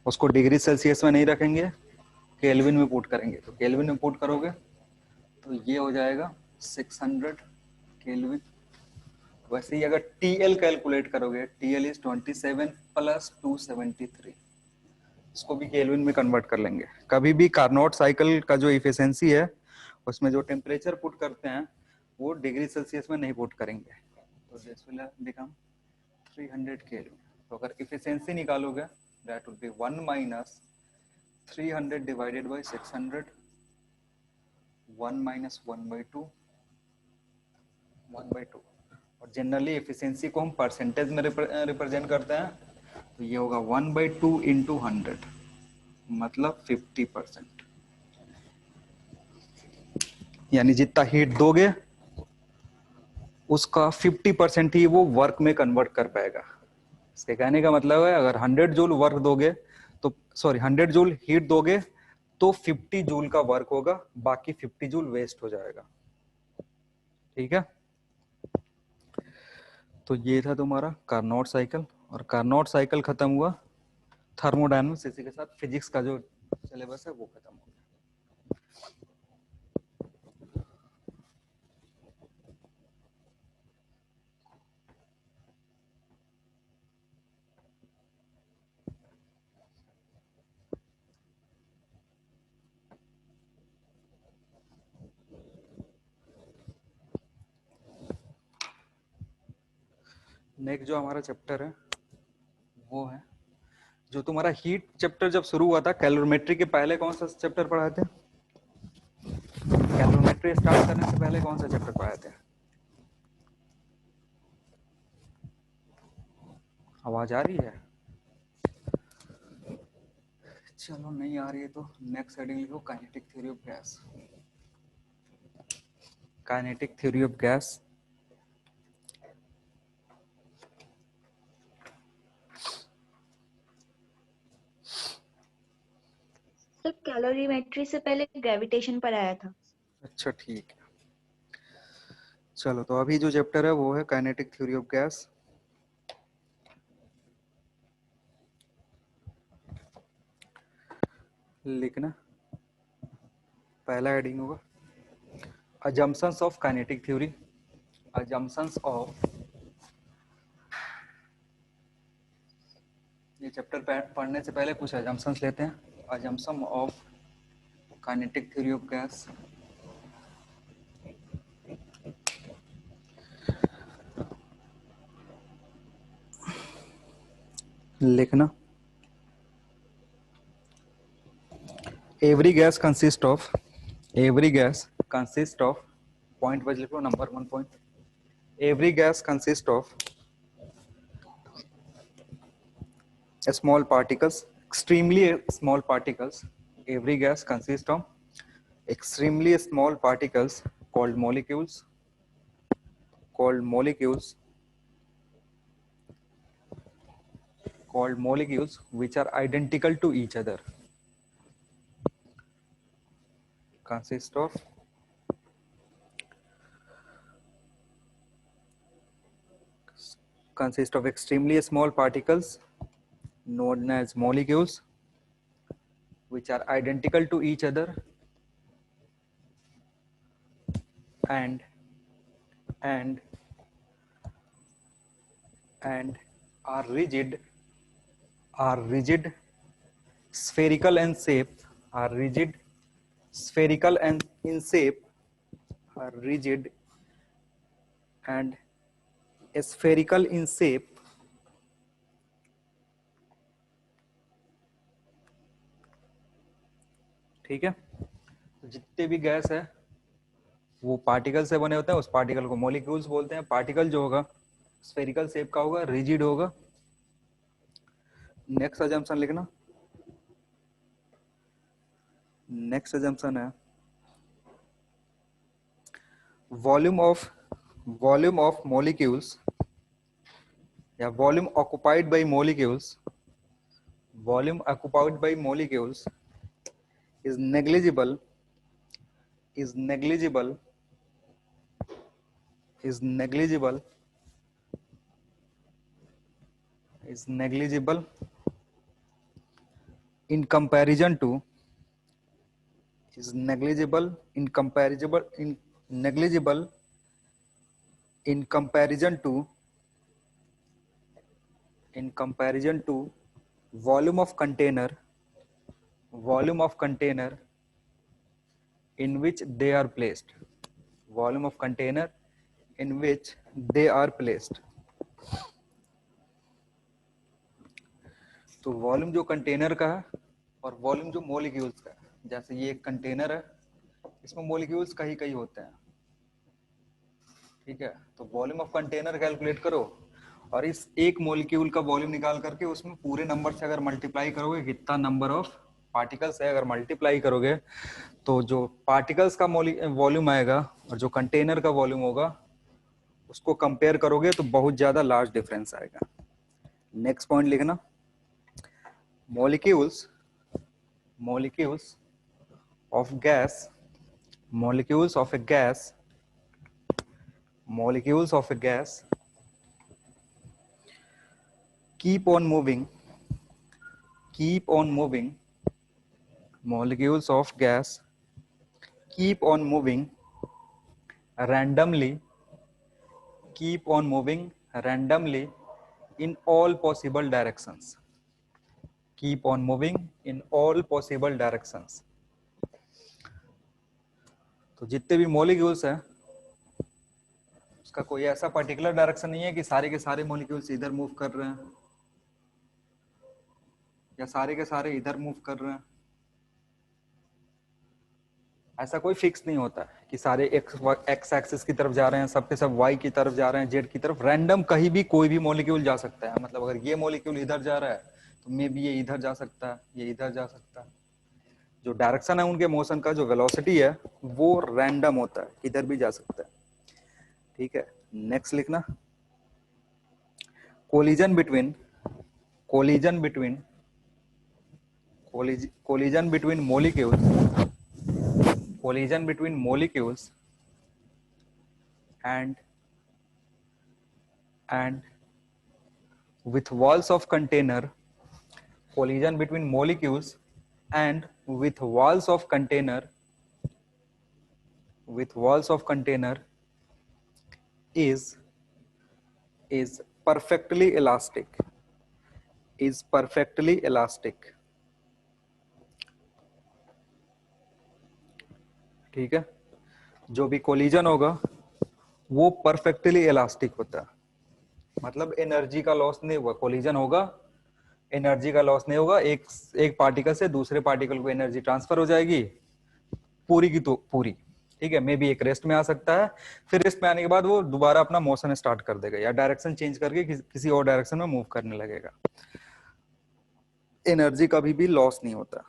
उसको डिग्री सेल्सियस में नहीं रखेंगे, केल्विन में पुट करेंगे, तो केल्विन में पुट करोगे तो ये हो जाएगा 600 केल्विन। वैसे ही अगर टीएल कैलकुलेट करोगे, टीएल इज 27 प्लस 273, इसको भी केल्विन में कन्वर्ट कर लेंगे। कभी भी कार्नोट साइकिल का जो इफिशिएंसी है उसमें जो टेम्परेचर पुट करते हैं वो डिग्री सेल्सियस में नहीं पुट करेंगे, तो दिस विल बिकम 300 केल्विन। तो अगर इफिशिएंसी निकालोगे that would be 1 minus 300 divided by 600, 1 minus 1/2, 1/2। और जनरली एफिशिएंसी को हम परसेंटेज में रिप्रेजेंट करते हैं, तो ये होगा 1/2 इंटू 100, मतलब 50%। यानी जितना हीट दोगे उसका 50% ही वो वर्क में कन्वर्ट कर पाएगा। इसके कहने का मतलब है अगर 100 जूल वर्क दोगे तो 100 जूल हीट दोगे तो 50 जूल का वर्क होगा, बाकी 50 जूल वेस्ट हो जाएगा। ठीक है, तो ये था तुम्हारा कार्नोट साइकिल। और कार्नोट साइकिल खत्म हुआ, थर्मोडायनामिक्स इसी के साथ फिजिक्स का जो सिलेबस है वो खत्म हो गया। नेक्स्ट जो हमारा चैप्टर है वो है, जो तुम्हारा हीट चैप्टर जब शुरू हुआ था, कैलोरीमेट्री के पहले कौन सा चैप्टर पढ़ाए थे? कैलोरीमेट्री स्टार्ट करने से पहले कौन सा चैप्टर पढ़ाए थे? आवाज आ रही है? चलो नहीं आ रही है तो नेक्स्ट हेडिंग लिखो kinetic theory of gas. Kinetic theory of gas. Sir calorimetry से पहले ग्रेविटेशन पर आया था। अच्छा ठीक है, चलो तो अभी जो चैप्टर है वो है काइनेटिक थ्योरी ऑफ गैस। लिखना, पहला हेडिंग होगा assumptions of kinetic theory। assumptions of, ये चैप्टर पढ़ने से पहले कुछ assumptions लेते हैं। assumption of kinetic theory of gas। लिखना, every gas consists of, every gas consists of, point wise लिख लो, number 1 point, every gas consists of small particles, extremely small particles। every gas consists of extremely small particles called molecules, called molecules, called molecules which are identical to each other, consist of extremely small particles known as molecules which are identical to each other and and are rigid, are rigid, spherical and shape, are rigid, spherical and in shape, are rigid and spherical in shape, ठीक है। तो जितने भी gas है वो particle से बने होते हैं, उस पार्टिकल को मॉलिक्यूल्स बोलते हैं। पार्टिकल जो होगा स्फेरिकल शेप का होगा, रिजिड होगा। नेक्स्ट अजम्पशन लिखना, नेक्स्ट अजम्पशन है वॉल्यूम ऑफ मॉलिक्यूल्स या volume occupied by molecules, volume occupied by molecules is negligible, is negligible, is negligible, is negligible in comparison to, is negligible in negligible in comparison to volume of container in which they are placed. Volume of container in which they are placed. तो volume जो container का है और volume जो molecules का है, जैसे ये एक कंटेनर है, इसमें मॉलिक्यूल्स कहीं कहीं होते हैं, ठीक है। तो वॉल्यूम ऑफ कंटेनर कैलकुलेट करो और इस एक मॉलिक्यूल का वॉल्यूम निकाल करके उसमें पूरे नंबर से अगर मल्टीप्लाई करोगे, कितना नंबर ऑफ पार्टिकल्स है अगर मल्टीप्लाई करोगे, तो जो पार्टिकल्स का वॉल्यूम आएगा और जो कंटेनर का वॉल्यूम होगा उसको कंपेयर करोगे तो बहुत ज्यादा लार्ज डिफरेंस आएगा। नेक्स्ट पॉइंट लिखना, molecules of gas molecules of a gas keep on moving molecules of gas keep on moving randomly in all possible directions. Keep on moving in all possible directions. तो जितने भी molecules हैं उसका कोई ऐसा particular direction नहीं है कि सारे के सारे मॉलिक्यूल्स इधर मूव कर रहे हैं या सारे के सारे इधर मूव कर रहे हैं। ऐसा कोई फिक्स नहीं होता है कि सारे एक्स एक्सिस की तरफ जा रहे हैं, सबके सब वाई की तरफ जा रहे हैं, जेड की तरफ। रैंडम कहीं भी कोई भी मॉलिक्यूल जा सकता है। मतलब अगर ये मॉलिक्यूल इधर जा रहा है तो मे बी ये इधर जा सकता है, ये इधर जा सकता है। जो डायरेक्शन है उनके मोशन का, जो वेलोसिटी है वो रैंडम होता है, इधर भी जा सकता है, ठीक है। नेक्स्ट लिखना, collision between molecules and with walls of container is perfectly elastic ठीक है। जो भी कोलिजन होगा वो परफेक्टली इलास्टिक होता है, मतलब एनर्जी का लॉस नहीं हुआ। कोलिजन होगा, एनर्जी का लॉस नहीं होगा, एक पार्टिकल से दूसरे पार्टिकल को एनर्जी ट्रांसफर हो जाएगी पूरी की तो पूरी, ठीक है। मे बी एक रेस्ट में आ सकता है, फिर रेस्ट में आने के बाद वो दोबारा अपना मोशन स्टार्ट कर देगा या डायरेक्शन चेंज करके किसी और डायरेक्शन में मूव करने लगेगा। एनर्जी कभी भी लॉस नहीं होता।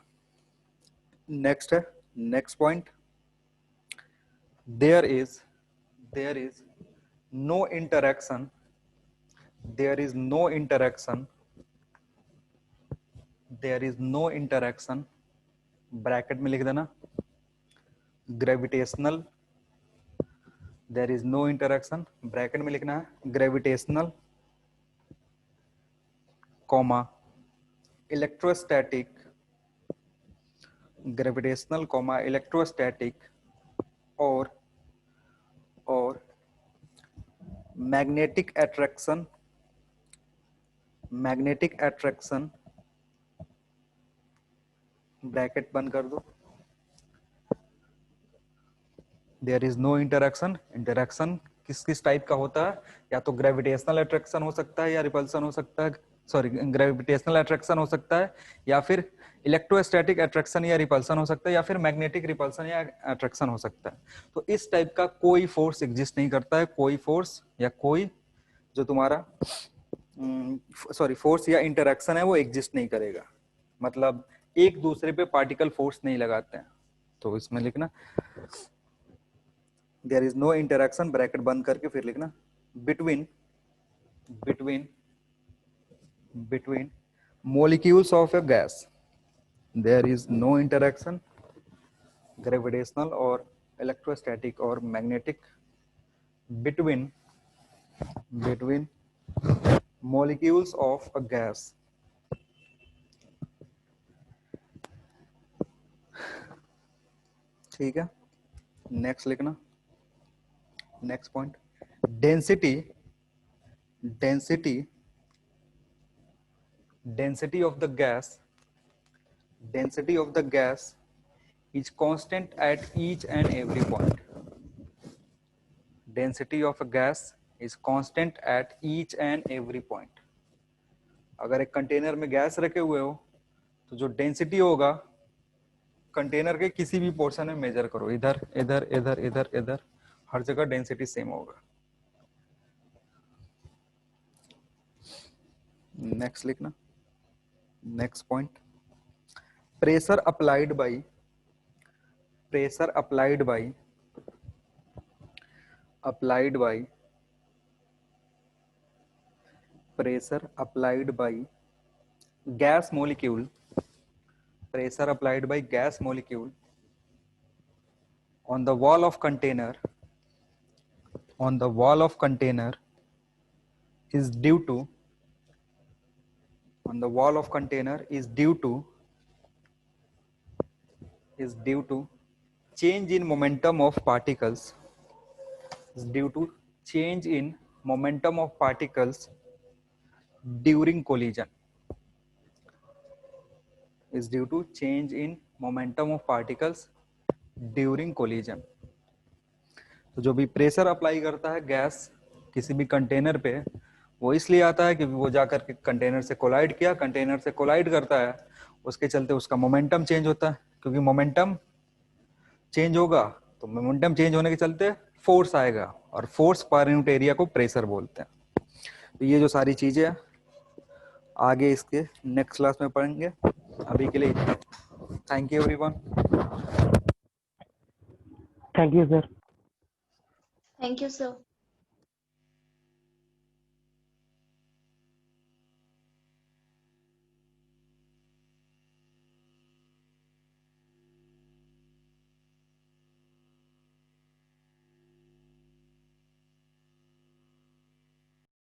नेक्स्ट है, next point, there is no interaction bracket में लिख देना, gravitational, there is no interaction bracket में लिखना है gravitational, comma electrostatic, gravitational comma electrostatic और मैग्नेटिक अट्रैक्शन ब्रैकेट बंद कर दो। There is no interaction, interaction किस किस टाइप का होता है, या तो ग्रेविटेशनल अट्रैक्शन हो सकता है या रिपल्सन हो सकता है, सॉरी ग्रेविटेशनल अट्रैक्शन हो सकता है, या फिर इलेक्ट्रोस्टैटिक अट्रैक्शन या रिपल्सन हो सकता है, या फिर मैग्नेटिक रिपल्सन या अट्रैक्शन हो सकता है। तो इस टाइप का कोई फोर्स एग्जिस्ट नहीं करता है, कोई फोर्स या कोई जो तुम्हारा फोर्स या इंटरेक्शन है वो एग्जिस्ट नहीं करेगा, मतलब एक दूसरे पे पार्टिकल फोर्स नहीं लगाते हैं। तो इसमें लिखना there is no interaction, bracket बंद करके फिर लिखना between molecules of a gas, there is no interaction gravitational or electrostatic or magnetic between molecules of a gas ठीक है, नेक्स्ट लिखना, next point, density density density of the gas density of the gas is constant at each and every point. Density of a gas is constant at each and every point. अगर एक container में gas रखे हुए हो तो जो density होगा container के किसी भी पोर्शन में मेजर करो, इधर इधर इधर इधर इधर, हर जगह डेंसिटी सेम होगा। नेक्स्ट लिखना, next point, pressure applied by pressure applied by applied by pressure applied by gas molecule pressure applied by gas molecule on the wall of container is due to on the wall of container is due to change in momentum of particles is due to change in momentum of particles during collision is due to change in momentum of particles during collision। तो जो भी pressure apply करता है gas किसी भी container पे, वो इसलिए आता है कि वो जाकर के कंटेनर से कोलाइड किया, कंटेनर से कोलाइड करता है, उसके चलते उसका मोमेंटम चेंज होता है, क्योंकि मोमेंटम चेंज होगा तो मोमेंटम चेंज होने के चलते फोर्स आएगा, और फोर्स पर यूनिट एरिया को प्रेशर बोलते हैं। तो ये जो सारी चीजें आगे इसके नेक्स्ट क्लास में पढ़ेंगे। अभी के लिए thank you everyone. Thank you sir. Thank you, sir.